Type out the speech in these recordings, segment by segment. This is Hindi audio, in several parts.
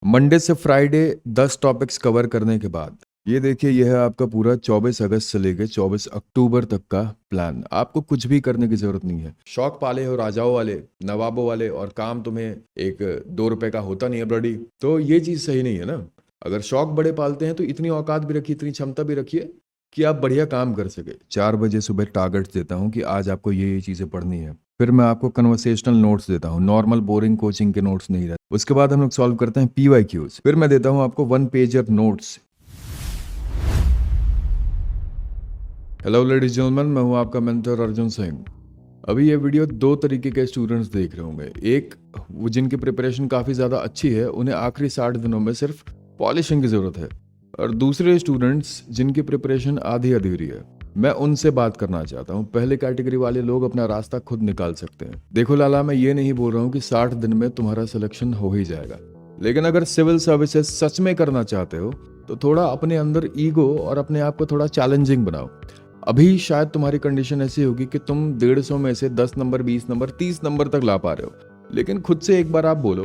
मंडे से फ्राइडे 10 टॉपिक्स कवर करने के बाद ये देखिए, यह है आपका पूरा 24 अगस्त से लेके 24 अक्टूबर तक का प्लान। आपको कुछ भी करने की जरूरत नहीं है। शौक पाले हो राजाओं वाले, नवाबों वाले, और काम तुम्हें एक 2 रुपए का होता नहीं है ब्लडी, तो ये चीज सही नहीं है ना। अगर शौक बड़े पालते हैं तो इतनी औकात भी रखिए, इतनी क्षमता भी रखिए कि आप बढ़िया काम कर सके। 4 बजे सुबह टारगेट्स देता हूँ कि आज आपको ये चीजें पढ़नी है। फिर मैं आपको कन्वर्सेशनल नोट्स देता हूँ, नॉर्मल बोरिंग कोचिंग के नोट्स नहीं रहते। उसके बाद हम लोग सॉल्व करते हैं PYQs। फिर मैं देता हूँ आपको 1 pager notes. Hello ladies gentleman, मैं हूँ आपका मेंटर अर्जुन सिंह। अभी ये वीडियो 2 तरीके के स्टूडेंट्स देख रहे होंगे। एक, वो जिनकी प्रिपरेशन काफ़ी ज़्यादा अच्छी है, उन्हें आखिरी 60 दिनों में सिर्फ पॉलिशिंग की ज़रूरत है। और दूसरे स्टूडेंट्स जिनकी प्रिपरेशन आधी अधूरी है, मैं उनसे बात करना चाहता हूँ। पहले कैटेगरी वाले लोग अपना रास्ता खुद निकाल सकते हैं। देखो लाला, मैं ये नहीं बोल रहा हूँ कि 60 दिन में तुम्हारा सिलेक्शन हो ही जाएगा, लेकिन अगर सिविल सर्विसेज सच में करना चाहते हो तो थोड़ा अपने अंदर ईगो और अपने आप को थोड़ा चैलेंजिंग बनाओ। अभी शायद तुम्हारी कंडीशन ऐसी होगी कि तुम 150 में से 10 नंबर, 20 नंबर, 30 नंबर तक ला पा रहे हो, लेकिन खुद से एक बार आप बोलो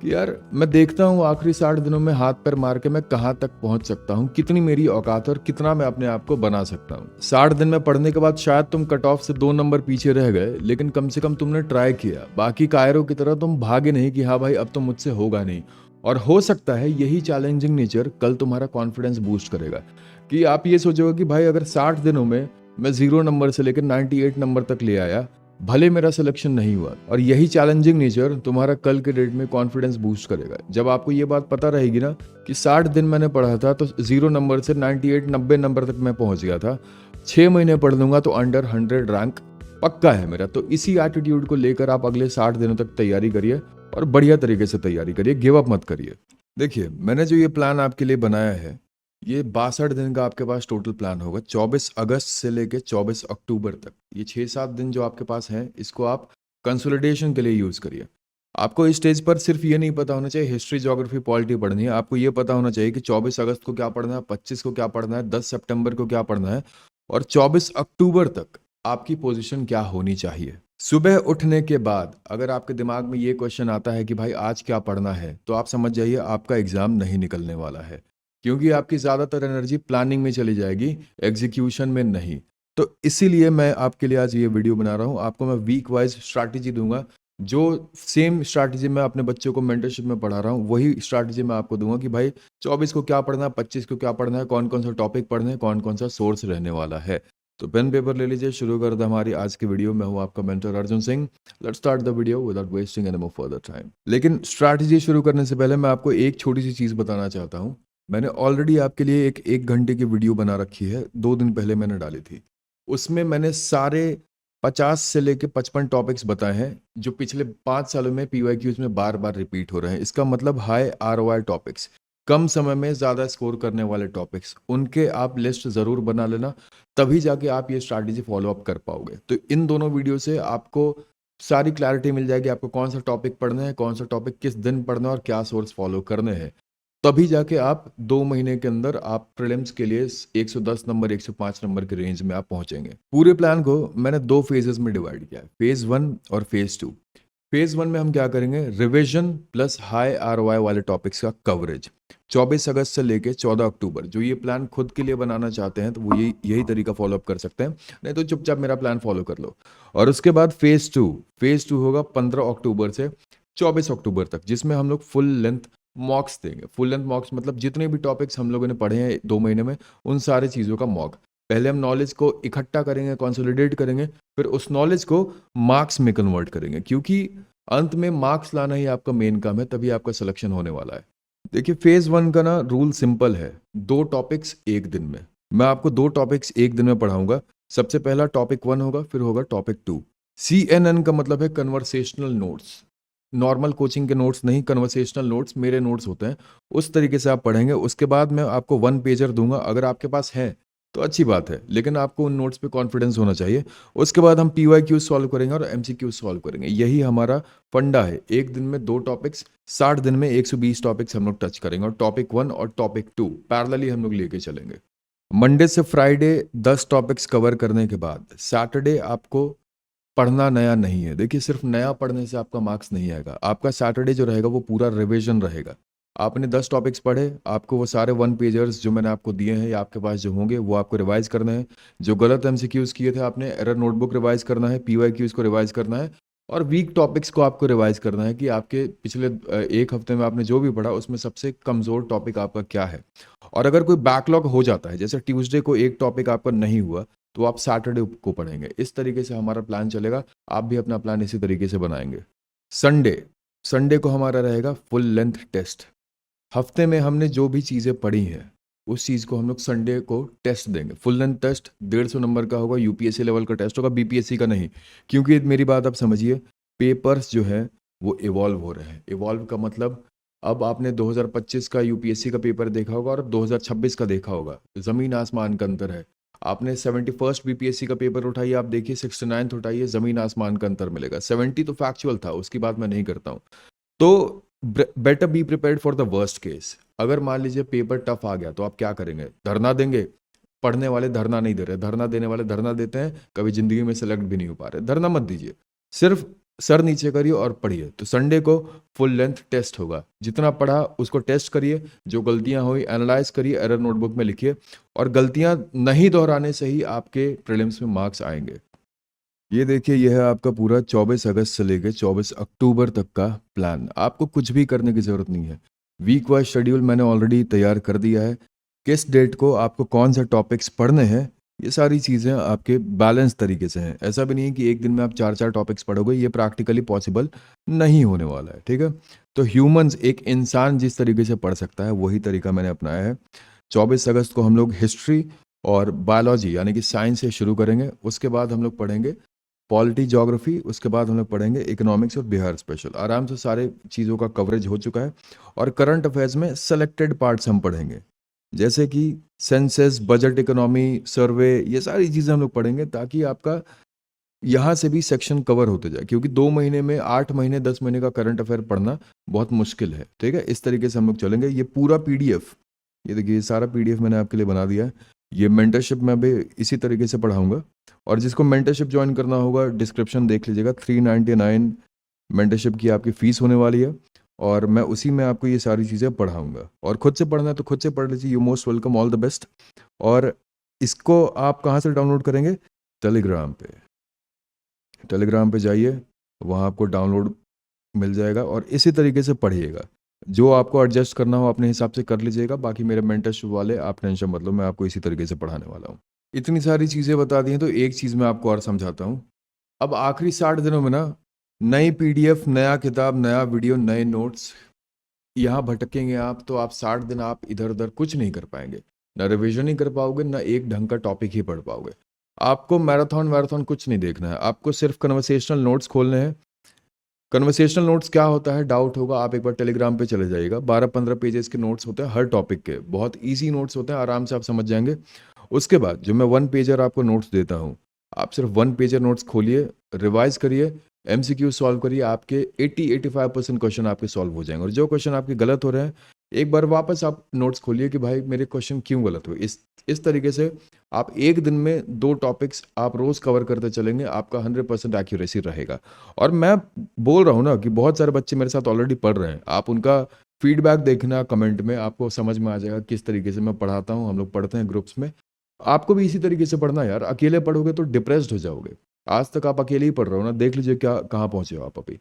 कि यार मैं देखता हूँ आखिरी 60 दिनों में हाथ पैर मार के मैं कहाँ तक पहुंच सकता हूँ, कितनी मेरी औकात है और कितना मैं अपने आप को बना सकता हूँ। 60 दिन में पढ़ने के बाद शायद तुम कट ऑफ से 2 नंबर पीछे रह गए, लेकिन कम से कम तुमने ट्राई किया। बाकी कायरों की तरह तुम भागे नहीं कि हाँ भाई अब तो मुझसे होगा नहीं। और हो सकता है यही चैलेंजिंग नेचर कल तुम्हारा कॉन्फिडेंस बूस्ट करेगा कि आप ये सोचोगे कि भाई अगर 60 दिनों में मैं 0 नंबर से लेकर 98 नंबर तक ले आया, भले मेरा सिलेक्शन नहीं हुआ। और यही चैलेंजिंग नेचर तुम्हारा कल के डेट में कॉन्फिडेंस बूस्ट करेगा। जब आपको ये बात पता रहेगी ना कि 60 दिन मैंने पढ़ा था तो 0 नंबर से 98 90 नंबर तक मैं पहुंच गया था, 6 महीने पढ़ लूंगा तो अंडर 100 रैंक पक्का है मेरा। तो इसी एटीट्यूड को लेकर आप अगले 60 दिनों तक तैयारी करिए और बढ़िया तरीके से तैयारी करिए, गिव अप मत करिए। देखिए, मैंने जो ये प्लान आपके लिए बनाया है, ये 62 दिन का आपके पास टोटल प्लान होगा। 24 अगस्त से लेके 24 अक्टूबर तक ये 6-7 दिन जो आपके पास हैं, इसको आप कंसोलिडेशन के लिए यूज करिए। आपको इस स्टेज पर सिर्फ ये नहीं पता होना चाहिए हिस्ट्री, ज्योग्राफी, पॉलिटी पढ़नी है। आपको ये पता होना चाहिए कि 24 अगस्त को क्या पढ़ना है, 25 को क्या पढ़ना है, 10 सितंबर को क्या पढ़ना है, और 24 अक्टूबर तक आपकी पोजीशन क्या होनी चाहिए। सुबह उठने के बाद अगर आपके दिमाग में ये क्वेश्चन आता है कि भाई आज क्या पढ़ना है, तो आप समझ जाइए आपका एग्जाम नहीं निकलने वाला है, क्योंकि आपकी ज़्यादातर एनर्जी प्लानिंग में चली जाएगी, एग्जीक्यूशन में नहीं। तो इसीलिए मैं आपके लिए आज ये वीडियो बना रहा हूँ। आपको मैं वीक वाइज स्ट्रैटेजी दूंगा। जो सेम स्ट्रैटेजी मैं अपने बच्चों को मेंटरशिप में पढ़ा रहा हूँ, वही स्ट्रैटेजी मैं आपको दूंगा कि भाई 24 को क्या पढ़ना है, 25 को क्या पढ़ना है, कौन कौन सा टॉपिक पढ़ना है, कौन कौन सा सोर्स रहने वाला है। तो पेन पेपर ले लीजिए, शुरू कर दे हमारी आज की वीडियो। मैं हूँ आपका mentor Arjun Singh. Let's start the video without wasting any more further time. लेकिन स्ट्रैटेजी शुरू करने से पहले मैं आपको एक छोटी सी चीज़ बताना चाहता हूँ। मैंने ऑलरेडी आपके लिए एक घंटे की वीडियो बना रखी है, 2 दिन पहले मैंने डाली थी। उसमें मैंने सारे 50 से लेके 55 टॉपिक्स बताए हैं जो पिछले 5 सालों में PYQs में बार बार रिपीट हो रहे हैं। इसका मतलब हाई ROI टॉपिक्स, कम समय में ज़्यादा स्कोर करने वाले टॉपिक्स, उनके आप लिस्ट ज़रूर बना लेना, तभी जाके आप ये स्ट्रैटेजी फॉलो अप कर पाओगे। तो इन दोनों वीडियो से आपको सारी क्लैरिटी मिल जाएगी, आपको कौन सा टॉपिक पढ़ना है, कौन सा टॉपिक किस दिन पढ़ना है और क्या सोर्स फॉलो करने हैं। तभी जाके आप 2 महीने के अंदर आप प्रीलिम्स के लिए 110 नंबर, 105 नंबर के रेंज में आप पहुंचेंगे। पूरे प्लान को मैंने 2 फेजेस में डिवाइड किया है, फेज 1 और फेज 2। फेज 1 में हम क्या करेंगे, रिविजन प्लस हाई ROI वाले टॉपिक्स का कवरेज। 24 अगस्त से लेके 14 अक्टूबर, जो ये प्लान खुद के लिए बनाना चाहते हैं तो वो यही तरीका फॉलो अप कर सकते हैं, नहीं तो चुपचाप मेरा प्लान फॉलो कर लो। और उसके बाद फेज 2 होगा 15 अक्टूबर से 24 अक्टूबर तक, जिसमें हम लोग फुल लेंथ मॉक्स देंगे। फुल लेंथ मॉक्स मतलब जितने भी टॉपिक्स हम लोगों ने पढ़े हैं 2 महीने में, उन सारी चीज़ों का मॉक। पहले हम नॉलेज को इकट्ठा करेंगे, कंसोलिडेट करेंगे, फिर उस नॉलेज को मार्क्स में कन्वर्ट करेंगे, क्योंकि अंत में मार्क्स लाना ही आपका मेन काम है, तभी आपका सिलेक्शन होने वाला है। देखिए, फेज 1 का ना रूल सिंपल है, 2 टॉपिक्स एक दिन में। मैं आपको 2 टॉपिक्स एक दिन में पढ़ाऊंगा। सबसे पहला टॉपिक 1 होगा, फिर होगा टॉपिक 2। CNN का मतलब है कन्वर्सेशनल नोट्स। नॉर्मल कोचिंग के नोट्स नहीं, कन्वर्सेशनल नोट्स मेरे नोट्स होते हैं, उस तरीके से आप पढ़ेंगे। उसके बाद मैं आपको 1 पेजर दूंगा, अगर आपके पास है तो अच्छी बात है, लेकिन आपको उन नोट्स पे कॉन्फिडेंस होना चाहिए। उसके बाद हम PYQ सॉल्व करेंगे और MCQ सॉल्व करेंगे। यही हमारा फंडा है, एक दिन में 2 टॉपिक्स, 60 दिन में 120 टॉपिक्स हम लोग टच करेंगे, और टॉपिक 1 और टॉपिक 2 पैरेलली हम लोग लेके चलेंगे। मंडे से फ्राइडे 10 टॉपिक्स कवर करने के बाद सैटरडे आपको पढ़ना नया नहीं है। देखिए, सिर्फ नया पढ़ने से आपका मार्क्स नहीं आएगा। आपका सैटरडे जो रहेगा वो पूरा रिवीजन रहेगा। आपने 10 टॉपिक्स पढ़े, आपको वो सारे 1 पेजर्स जो मैंने आपको दिए हैं या आपके पास जो होंगे वो आपको रिवाइज़ करने हैं। जो गलत एमसीक्यूज़ किए थे आपने एरर नोटबुक रिवाइज़ करना है, पीवाईक्यूज़ को रिवाइज़ करना है और वीक टॉपिक्स को आपको रिवाइज़ करना है कि आपके पिछले 1 हफ्ते में आपने जो भी पढ़ा उसमें सबसे कमज़ोर टॉपिक आपका क्या है। और अगर कोई बैकलॉग हो जाता है, जैसे ट्यूसडे को एक टॉपिक आपका नहीं हुआ, तो आप सैटरडे को पढ़ेंगे। इस तरीके से हमारा प्लान चलेगा, आप भी अपना प्लान इसी तरीके से बनाएँगे। संडे, संडे को हमारा रहेगा फुल लेंथ टेस्ट। हफ्ते में हमने जो भी चीज़ें पढ़ी हैं, उस चीज़ को हम लोग संडे को टेस्ट देंगे। फुल लेंथ टेस्ट 150 नंबर का होगा, यूपीएससी लेवल का टेस्ट होगा, बीपीएससी का नहीं। क्योंकि मेरी बात आप समझिए, पेपर्स जो हैं वो इवॉल्व हो रहे हैं। इवॉल्व का मतलब अब आपने 2025 का यूपीएससी का पेपर देखा होगा और 2026 का देखा होगा, ज़मीन आसमान का अंतर है। आपने 71st बीपीएससी का पेपर उठाइए, आप देखिए 69th उठाइए, ज़मीन आसमान का अंतर मिलेगा। 70 तो फैक्चुअल था, उसकी बात मैं नहीं करता हूँ। तो better be prepared for the worst case. अगर मान लीजिए पेपर टफ आ गया तो आप क्या करेंगे? धरना देंगे? पढ़ने वाले धरना नहीं दे रहे, धरना देने वाले धरना देते हैं, कभी जिंदगी में सेलेक्ट भी नहीं हो पा रहे। धरना मत दीजिए, सिर्फ सर नीचे करिए और पढ़िए। तो संडे को फुल लेंथ टेस्ट होगा, जितना पढ़ा उसको टेस्ट करिए, जो गलतियां हुई एनालाइज करिए, एरर नोटबुक में लिखिए और गलतियां नहीं दोहराने से ही आपके प्रीलिम्स में मार्क्स आएंगे। ये देखिए, यह है आपका पूरा 24 अगस्त से लेकर 24 अक्टूबर तक का प्लान। आपको कुछ भी करने की ज़रूरत नहीं है। वीक वाइज शेड्यूल मैंने ऑलरेडी तैयार कर दिया है। किस डेट को आपको कौन से टॉपिक्स पढ़ने हैं, ये सारी चीज़ें आपके बैलेंस तरीके से हैं। ऐसा भी नहीं है कि एक दिन में आप 4-4 टॉपिक्स पढ़ोगे, ये प्रैक्टिकली पॉसिबल नहीं होने वाला है, ठीक है? तो ह्यूमंस, एक इंसान जिस तरीके से पढ़ सकता है, वही तरीका मैंने अपनाया है। 24 अगस्त को हम लोग हिस्ट्री और बायोलॉजी यानी कि साइंस से शुरू करेंगे। उसके बाद हम लोग पढ़ेंगे पॉलिटी, ज्योग्राफी, उसके बाद हम लोग पढ़ेंगे इकोनॉमिक्स और बिहार स्पेशल। आराम से सारे चीज़ों का कवरेज हो चुका है और करंट अफेयर्स में सेलेक्टेड पार्ट्स हम पढ़ेंगे, जैसे कि सेंसस, बजट इकोनॉमी, सर्वे, ये सारी चीज़ें हम लोग पढ़ेंगे ताकि आपका यहाँ से भी सेक्शन कवर होते जाए। क्योंकि 2 महीने में 8 महीने 10 महीने का करंट अफेयर पढ़ना बहुत मुश्किल है, ठीक है? इस तरीके से हम लोग चलेंगे। ये पूरा पीडीएफ, ये देखिए, ये सारा पीडीएफ मैंने आपके लिए बना दिया है। ये मेंटरशिप मैं भी इसी तरीके से पढ़ाऊंगा और जिसको मेंटरशिप ज्वाइन करना होगा, डिस्क्रिप्शन देख लीजिएगा। 399 मेंटरशिप की आपकी फ़ीस होने वाली है और मैं उसी में आपको ये सारी चीज़ें पढ़ाऊंगा। और खुद से पढ़ना है तो खुद से पढ़ लीजिए। You most welcome, all the best. और इसको आप कहाँ से डाउनलोड करेंगे? टेलीग्राम पे। टेलीग्राम पे जाइए, वहाँ आपको डाउनलोड मिल जाएगा और इसी तरीके से पढ़िएगा। जो आपको एडजस्ट करना हो अपने हिसाब से कर लीजिएगा। बाकी मेरे मेंटरशिप वाले, आप टेंशन मत लो, मैं आपको इसी तरीके से पढ़ाने वाला हूँ। इतनी सारी चीज़ें बता दी हैं तो एक चीज़ मैं आपको और समझाता हूँ। अब आखिरी 60 दिनों में ना, नई पीडीएफ, नया किताब, नया वीडियो, नए नोट्स, यहाँ भटकेंगे आप तो आप 60 दिन आप इधर-उधर कुछ नहीं कर पाएँगे। ना रिवीजन ही कर पाओगे, ना एक ढंग का टॉपिक ही पढ़ पाओगे। आपको मैराथन कुछ नहीं देखना है, आपको सिर्फ कन्वर्सेशनल नोट्स खोलने हैं। कन्वर्सेशनल नोट्स क्या होता है, डाउट होगा, आप एक बार टेलीग्राम पे चले जाइएगा। 12-15 पेजेस के नोट्स होते हैं हर टॉपिक के, बहुत ईजी नोट्स होते हैं, आराम से आप समझ जाएंगे। उसके बाद जो मैं 1 पेजर आपको नोट्स देता हूँ, आप सिर्फ 1 पेजर नोट्स खोलिए, रिवाइज करिए, एमसीक्यू सॉल्व करिए, आपके 80-85% क्वेश्चन आपके सॉल्व हो जाएंगे। और जो क्वेश्चन आपके गलत हो रहे हैं, एक बार वापस आप नोट्स खोलिए कि भाई मेरे क्वेश्चन क्यों गलत हुए। इस तरीके से आप एक दिन में 2 टॉपिक्स आप रोज़ कवर करते चलेंगे, आपका 100% एक्यूरेसी रहेगा। और मैं बोल रहा हूँ ना कि बहुत सारे बच्चे मेरे साथ ऑलरेडी पढ़ रहे हैं। आप उनका फीडबैक देखना कमेंट में, आपको समझ में आ जाएगा किस तरीके से मैं पढ़ाता हूँ। हम लोग पढ़ते हैं ग्रुप्स में। आपको भी इसी तरीके से पढ़ना है यार। अकेले पढ़ोगे तो डिप्रेस्ड हो जाओगे। आज तक आप अकेले ही पढ़ रहे हो ना, देख लीजिए क्या कहाँ पहुँचे हो आप अभी।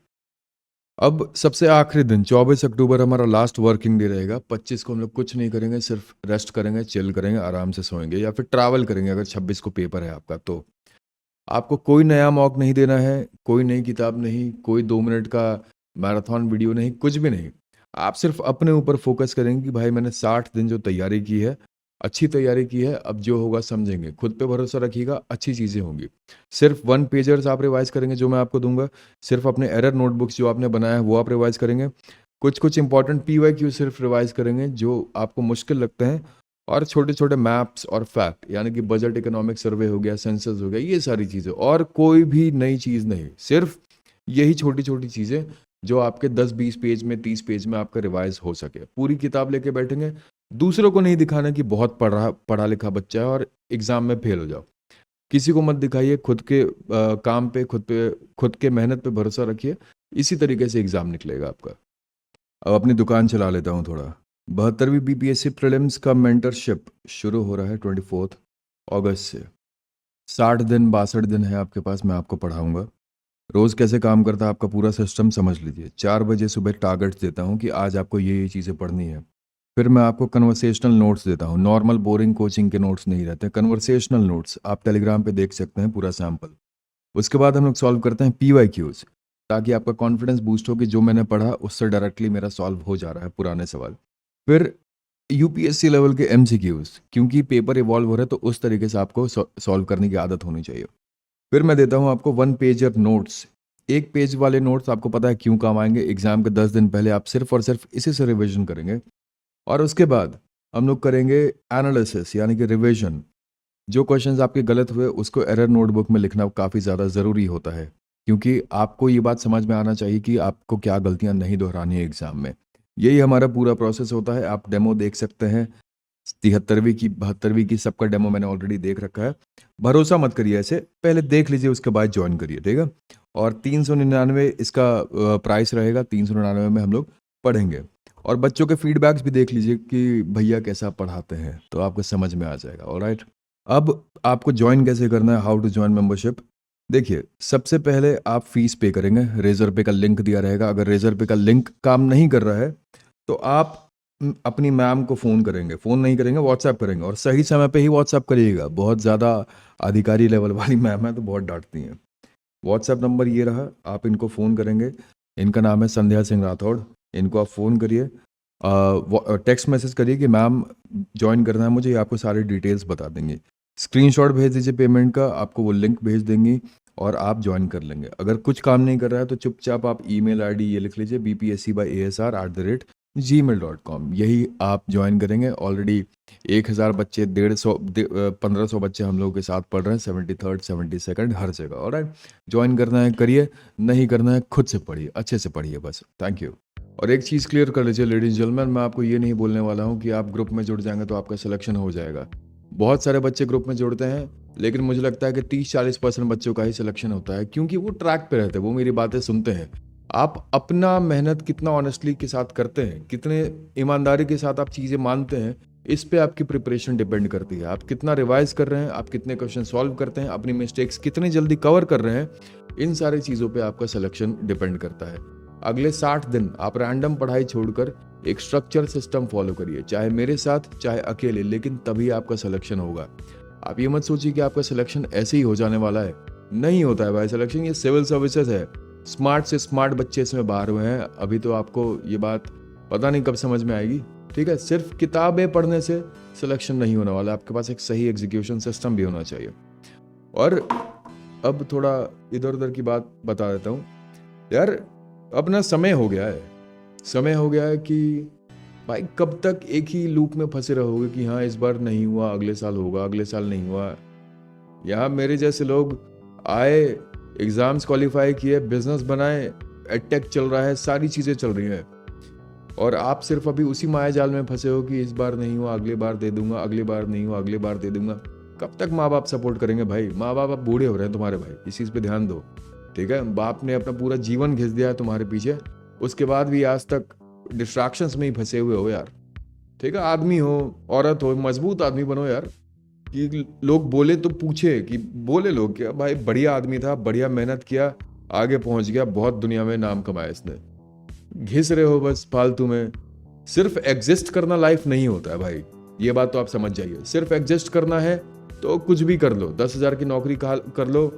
अब सबसे आखिरी दिन 24 अक्टूबर हमारा लास्ट वर्किंग डे रहेगा। 25 को हम लोग कुछ नहीं करेंगे, सिर्फ रेस्ट करेंगे, चिल करेंगे, आराम से सोएंगे या फिर ट्रैवल करेंगे अगर 26 को पेपर है आपका तो। आपको कोई नया मॉक नहीं देना है, कोई नई किताब नहीं, कोई 2 मिनट का मैराथन वीडियो नहीं, कुछ भी नहीं। आप सिर्फ अपने ऊपर फोकस करेंगे कि भाई मैंने 60 दिन जो तैयारी की है, अच्छी तैयारी की है, अब जो होगा समझेंगे। खुद पे भरोसा रखिएगा, अच्छी चीज़ें होंगी। सिर्फ 1 पेजर्स आप रिवाइज़ करेंगे जो मैं आपको दूँगा, सिर्फ अपने एरर नोटबुक्स जो आपने बनाया है वो आप रिवाइज़ करेंगे। कुछ-कुछ इंपॉर्टेंट पीवाईक्यू सिर्फ रिवाइज़ करेंगे जो आपको मुश्किल लगते हैं और छोटे-छोटे मैप्स और फैक्ट यानी कि बजट इकोनॉमिक सर्वे हो गया, सेंसस हो गया, ये सारी चीज़ें और कोई भी नई चीज़ नहीं। सिर्फ यही छोटी-छोटी चीज़ें जो आपके 10-20 पेज में, 30 पेज में आपका रिवाइज़ हो सके। पूरी किताब लेके बैठेंगे, दूसरों को नहीं दिखाना कि बहुत पढ़ा-लिखा बच्चा है और एग्ज़ाम में फेल हो जाओ। किसी को मत दिखाइए, खुद के काम पे, खुद के मेहनत पे भरोसा रखिए। इसी तरीके से एग्ज़ाम निकलेगा आपका। अब अपनी दुकान चला लेता हूँ थोड़ा। 72वीं बीपीएससी प्रीलिम्स का मेंटरशिप शुरू हो रहा है 24 अगस्त से। 60 दिन 62 दिन है आपके पास, मैं आपको पढ़ाऊँगा। रोज़ कैसे काम करता है आपका पूरा सिस्टम समझ लीजिए। 4 बजे सुबह टारगेट्स देता हूँ कि आज आपको ये चीज़ें पढ़नी है। फिर मैं आपको कन्वर्सेशनल नोट्स देता हूँ। नॉर्मल बोरिंग कोचिंग के नोट्स नहीं रहते, कन्वर्सेशनल नोट्स आप टेलीग्राम पे देख सकते हैं पूरा सैंपल। उसके बाद हम लोग सॉल्व करते हैं पीवाईक्यूज, ताकि आपका कॉन्फिडेंस बूस्ट हो कि जो मैंने पढ़ा उससे डायरेक्टली मेरा सॉल्व हो जा रहा है पुराने सवाल। फिर यूपीएससी लेवल के एमसीक्यूज, क्योंकि पेपर इवॉल्व हो रहा है तो उस तरीके से आपको सॉल्व करने की आदत होनी चाहिए। फिर मैं देता हूँ आपको 1 पेजर नोट्स। 1 पेज वाले नोट्स आपको पता है क्यों काम आएंगे। एग्जाम के 10 दिन पहले आप सिर्फ और सिर्फ इसी से रिविजन करेंगे, और उसके बाद हम लोग करेंगे एनालिसिस यानी कि रिविजन। जो क्वेश्चंस आपके गलत हुए उसको एरर नोटबुक में लिखना काफ़ी ज़्यादा ज़रूरी होता है, क्योंकि आपको ये बात समझ में आना चाहिए कि आपको क्या गलतियां नहीं दोहरानी है एग्ज़ाम में। यही हमारा पूरा प्रोसेस होता है। आप डेमो देख सकते हैं। 73वीं की 72वीं की सबका डेमो मैंने ऑलरेडी देख रखा है। भरोसा मत करिए, ऐसे पहले देख लीजिए उसके बाद ज्वाइन करिए, ठीक है। और 399 इसका प्राइस रहेगा। 399 में हम लोग पढ़ेंगे, और बच्चों के फीडबैक्स भी देख लीजिए कि भैया कैसा पढ़ाते हैं, तो आपको समझ में आ जाएगा। ऑलराइट, अब आपको ज्वाइन कैसे करना है, हाउ टू ज्वाइन मेंबरशिप। देखिए, सबसे पहले आप फीस पे करेंगे। रेजर पे का लिंक दिया रहेगा। अगर रेजर पे का लिंक काम नहीं कर रहा है तो आप अपनी मैम को फ़ोन करेंगे। फ़ोन नहीं करेंगे, व्हाट्सएप करेंगे, और सही समय पे ही व्हाट्सएप करिएगा। बहुत ज़्यादा अधिकारी लेवल वाली मैम है तो बहुत डांटती हैं। व्हाट्सएप नंबर ये रहा, आप इनको फ़ोन करेंगे। इनका नाम है संध्या सिंह राठौड़। इनको आप फ़ोन करिए, टेक्स्ट मैसेज करिए कि मैम ज्वाइन करना है मुझे, ये आपको सारी डिटेल्स बता देंगे। स्क्रीनशॉट भेज दीजिए पेमेंट का, आपको वो लिंक भेज देंगी और आप ज्वाइन कर लेंगे। अगर कुछ काम नहीं कर रहा है तो चुपचाप आप ईमेल आईडी ये लिख लीजिए bpsc@asr@gmail.com। यही आप ज्वाइन करेंगे। ऑलरेडी 1000 बच्चे, 1500 बच्चे हम लोगों के साथ पढ़ रहे हैं, 73rd 72nd हर जगह। ऑलराइट, ज्वाइन करना है करिए, नहीं करना है खुद से पढ़िए, अच्छे से पढ़िए बस। Thank you. और एक चीज़ क्लियर कर लीजिए लेडीज जेंटलमैन, मैं आपको ये नहीं बोलने वाला हूँ कि आप ग्रुप में जुड़ जाएंगे तो आपका सिलेक्शन हो जाएगा। बहुत सारे बच्चे ग्रुप में जुड़ते हैं, लेकिन मुझे लगता है कि 30-40% बच्चों का ही सिलेक्शन होता है, क्योंकि वो ट्रैक पे रहते हैं, वो मेरी बातें सुनते हैं। आप अपना मेहनत कितना ऑनेस्टली के साथ करते हैं, कितने ईमानदारी के साथ आप चीज़ें मानते हैं, इस पे आपकी प्रिपरेशन डिपेंड करती है। आप कितना रिवाइज कर रहे हैं, आप कितने क्वेश्चन सॉल्व करते हैं, अपनी मिस्टेक्स कितनी जल्दी कवर कर रहे हैं, इन सारी चीज़ों पे आपका सिलेक्शन डिपेंड करता है। अगले 60 दिन आप रैंडम पढ़ाई छोड़कर एक स्ट्रक्चर सिस्टम फॉलो करिए, चाहे मेरे साथ चाहे अकेले, लेकिन तभी आपका सिलेक्शन होगा। आप ये मत सोचिए कि आपका सिलेक्शन ऐसे ही हो जाने वाला है। नहीं होता है भाई सिलेक्शन, ये सिविल सर्विसेज है। स्मार्ट से स्मार्ट बच्चे इसमें बाहर हुए हैं। अभी तो आपको ये बात पता नहीं कब समझ में आएगी, ठीक है। सिर्फ किताबें पढ़ने से सिलेक्शन नहीं होने वाला, आपके पास एक सही एग्जीक्यूशन सिस्टम भी होना चाहिए। और अब थोड़ा इधर उधर की बात बता देता हूँ यार। अपना समय हो गया है, समय हो गया है कि भाई कब तक एक ही लूप में फंसे रहोगे कि हाँ इस बार नहीं हुआ अगले साल होगा, अगले साल नहीं हुआ। यहाँ मेरे जैसे लोग आए, एग्जाम्स क्वालिफाई किए, बिजनेस बनाए, एडटेक चल रहा है, सारी चीज़ें चल रही हैं, और आप सिर्फ अभी उसी माया जाल में फंसे हो कि इस बार नहीं हुआ अगली बार दे दूंगा, अगली बार नहीं हुआ अगली बार दे दूंगा। कब तक माँ बाप सपोर्ट करेंगे भाई? माँ बाप अब बूढ़े हो रहे हैं तुम्हारे भाई, इस चीज़ पे ध्यान दो, ठीक है। बाप ने अपना पूरा जीवन घिस दिया है तुम्हारे पीछे, उसके बाद भी आज तक डिस्ट्रैक्शंस में ही फंसे हुए हो यार, ठीक है। आदमी हो, औरत हो, मजबूत आदमी बनो यार, कि लोग बोले तो पूछे कि बोले लोग क्या भाई बढ़िया आदमी था, बढ़िया मेहनत किया, आगे पहुंच गया, बहुत दुनिया में नाम कमाया इसने। घिस रहे हो बस फालतू में। सिर्फ एग्जिस्ट करना लाइफ नहीं होता है भाई, ये बात तो आप समझ जाइए। सिर्फ एग्जिस्ट करना है तो कुछ भी कर लो, 10,000 की नौकरी कर लो,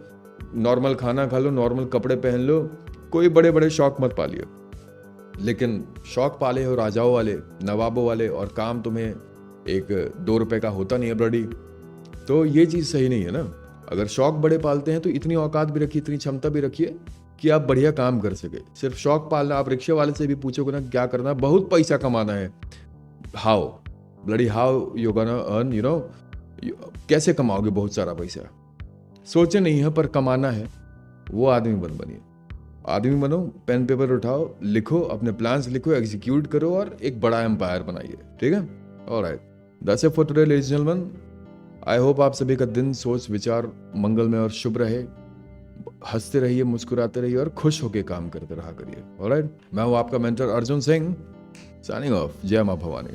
नॉर्मल खाना खा लो, नॉर्मल कपड़े पहन लो, कोई बड़े बड़े शौक मत पालिए। लेकिन शौक पाले हो राजाओं वाले, नवाबों वाले, और काम तुम्हें 1-2 रुपए का होता नहीं है ब्लडी, तो ये चीज़ सही नहीं है ना। अगर शौक बड़े पालते हैं तो इतनी औकात भी रखिए, इतनी क्षमता भी रखिए कि आप बढ़िया काम कर सके। सिर्फ शौक पालना, आप रिक्शे वाले से भी पूछोगे ना क्या करना है, बहुत पैसा कमाना है, how bloody how you gonna earn, कैसे कमाओगे बहुत सारा पैसा? सोचे नहीं है पर कमाना है, वो आदमी बनिए। आदमी बनो, पेन पेपर उठाओ, लिखो, अपने प्लान्स लिखो, एग्जीक्यूट करो, और एक बड़ा एम्पायर बनाइए, ठीक है। Alright, that's it for today ladies and gentleman. I hope आप सभी का दिन सोच विचार मंगलमय और शुभ रहे। हंसते रहिए, मुस्कुराते रहिए और खुश होकर काम करते रहा करिए। ऑलराइट, मैं हूं आपका mentor Arjun Singh, signing off. जय मां भवानी।